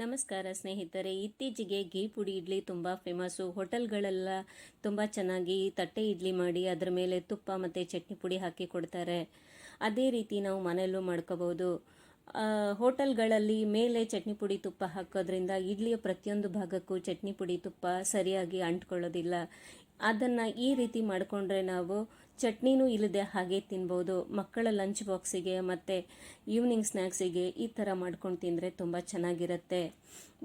ನಮಸ್ಕಾರ ಸ್ನೇಹಿತರೆ, ಇತ್ತೀಚೆಗೆ ಘೀ ಪುಡಿ ಇಡ್ಲಿ ತುಂಬ ಫೇಮಸ್ಸು. ಹೋಟೆಲ್ಗಳೆಲ್ಲ ತುಂಬ ಚೆನ್ನಾಗಿ ತಟ್ಟೆ ಇಡ್ಲಿ ಮಾಡಿ ಅದರ ಮೇಲೆ ತುಪ್ಪ ಮತ್ತು ಚಟ್ನಿ ಪುಡಿ ಹಾಕಿ ಕೊಡ್ತಾರೆ. ಅದೇ ರೀತಿ ನಾವು ಮನೆಯಲ್ಲೂ ಮಾಡ್ಕೋಬೋದು. ಹೋಟೆಲ್ಗಳಲ್ಲಿ ಮೇಲೆ ಚಟ್ನಿ ಪುಡಿ ತುಪ್ಪ ಹಾಕೋದ್ರಿಂದ ಇಡ್ಲಿಯ ಪ್ರತಿಯೊಂದು ಭಾಗಕ್ಕೂ ಚಟ್ನಿ ಪುಡಿ ತುಪ್ಪ ಸರಿಯಾಗಿ ಅಂಟ್ಕೊಳ್ಳೋದಿಲ್ಲ. ಅದನ್ನು ಈ ರೀತಿ ಮಾಡಿಕೊಂಡ್ರೆ ನಾವು ಚಟ್ನಿನೂ ಇಲ್ಲದೆ ಹಾಗೆ ತಿನ್ಬೋದು. ಮಕ್ಕಳ ಲಂಚ್ ಬಾಕ್ಸಿಗೆ ಮತ್ತು ಈವ್ನಿಂಗ್ ಸ್ನ್ಯಾಕ್ಸಿಗೆ ಈ ಥರ ಮಾಡ್ಕೊಂಡು ತಿಂದರೆ ತುಂಬ ಚೆನ್ನಾಗಿರುತ್ತೆ.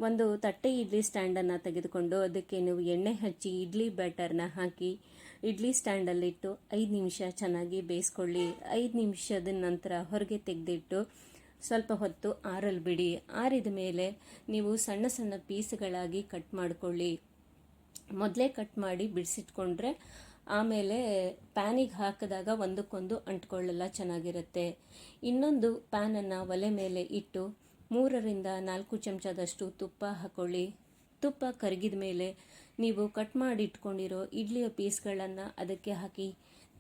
ಒಂದು ತಟ್ಟೆ ಇಡ್ಲಿ ಸ್ಟ್ಯಾಂಡನ್ನು ತೆಗೆದುಕೊಂಡು ಅದಕ್ಕೆ ನೀವು ಎಣ್ಣೆ ಹಚ್ಚಿ ಇಡ್ಲಿ ಬ್ಯಾಟರ್ನ ಹಾಕಿ ಇಡ್ಲಿ ಸ್ಟ್ಯಾಂಡಲ್ಲಿಟ್ಟು 5 ನಿಮಿಷ ಚೆನ್ನಾಗಿ ಬೇಯಿಸ್ಕೊಳ್ಳಿ. 5 ನಿಮಿಷದ ನಂತರ ಹೊರಗೆ ತೆಗೆದಿಟ್ಟು ಸ್ವಲ್ಪ ಹೊತ್ತು ಆರಲು ಬಿಡಿ. ಆರಿದ ಮೇಲೆ ನೀವು ಸಣ್ಣ ಸಣ್ಣ ಪೀಸ್ಗಳಾಗಿ ಕಟ್ ಮಾಡಿಕೊಳ್ಳಿ. ಮೊದಲೇ ಕಟ್ ಮಾಡಿ ಬಿಡಿಸಿಟ್ಕೊಂಡ್ರೆ ಆಮೇಲೆ ಪ್ಯಾನಿಗೆ ಹಾಕಿದಾಗ ಒಂದಕ್ಕೊಂದು ಅಂಟ್ಕೊಳ್ಳೆಲ್ಲ ಚೆನ್ನಾಗಿರುತ್ತೆ. ಇನ್ನೊಂದು ಪ್ಯಾನನ್ನು ಒಲೆ ಮೇಲೆ ಇಟ್ಟು 3ರಿಂದ 4 ಚಮಚದಷ್ಟು ತುಪ್ಪ ಹಾಕ್ಕೊಳ್ಳಿ. ತುಪ್ಪ ಕರಗಿದ ಮೇಲೆ ನೀವು ಕಟ್ ಮಾಡಿ ಇಟ್ಕೊಂಡಿರೋ ಇಡ್ಲಿಯ ಪೀಸ್ಗಳನ್ನು ಅದಕ್ಕೆ ಹಾಕಿ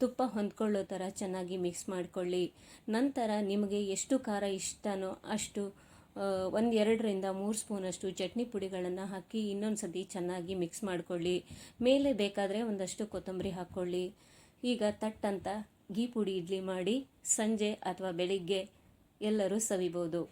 ತುಪ್ಪ ಹೊಂದ್ಕೊಳ್ಳೋ ಥರ ಚೆನ್ನಾಗಿ ಮಿಕ್ಸ್ ಮಾಡಿಕೊಳ್ಳಿ. ನಂತರ ನಿಮಗೆ ಎಷ್ಟು ಖಾರ ಇಷ್ಟನೋ ಅಷ್ಟು 1-2ರಿಂದ 3 ಸ್ಪೂನಷ್ಟು ಚಟ್ನಿ ಪುಡಿಗಳನ್ನು ಹಾಕಿ ಇನ್ನೊಂದು ಸತಿ ಚೆನ್ನಾಗಿ ಮಿಕ್ಸ್ ಮಾಡಿಕೊಳ್ಳಿ. ಮೇಲೆ ಬೇಕಾದರೆ ಒಂದಷ್ಟು ಕೊತ್ತಂಬರಿ ಹಾಕ್ಕೊಳ್ಳಿ. ಈಗ ತಟ್ಟಂತ ಘೀ ಪುಡಿ ಇಡ್ಲಿ ಮಾಡಿ ಸಂಜೆ ಅಥವಾ ಬೆಳಿಗ್ಗೆ ಎಲ್ಲರೂ ಸವಿಬೋದು.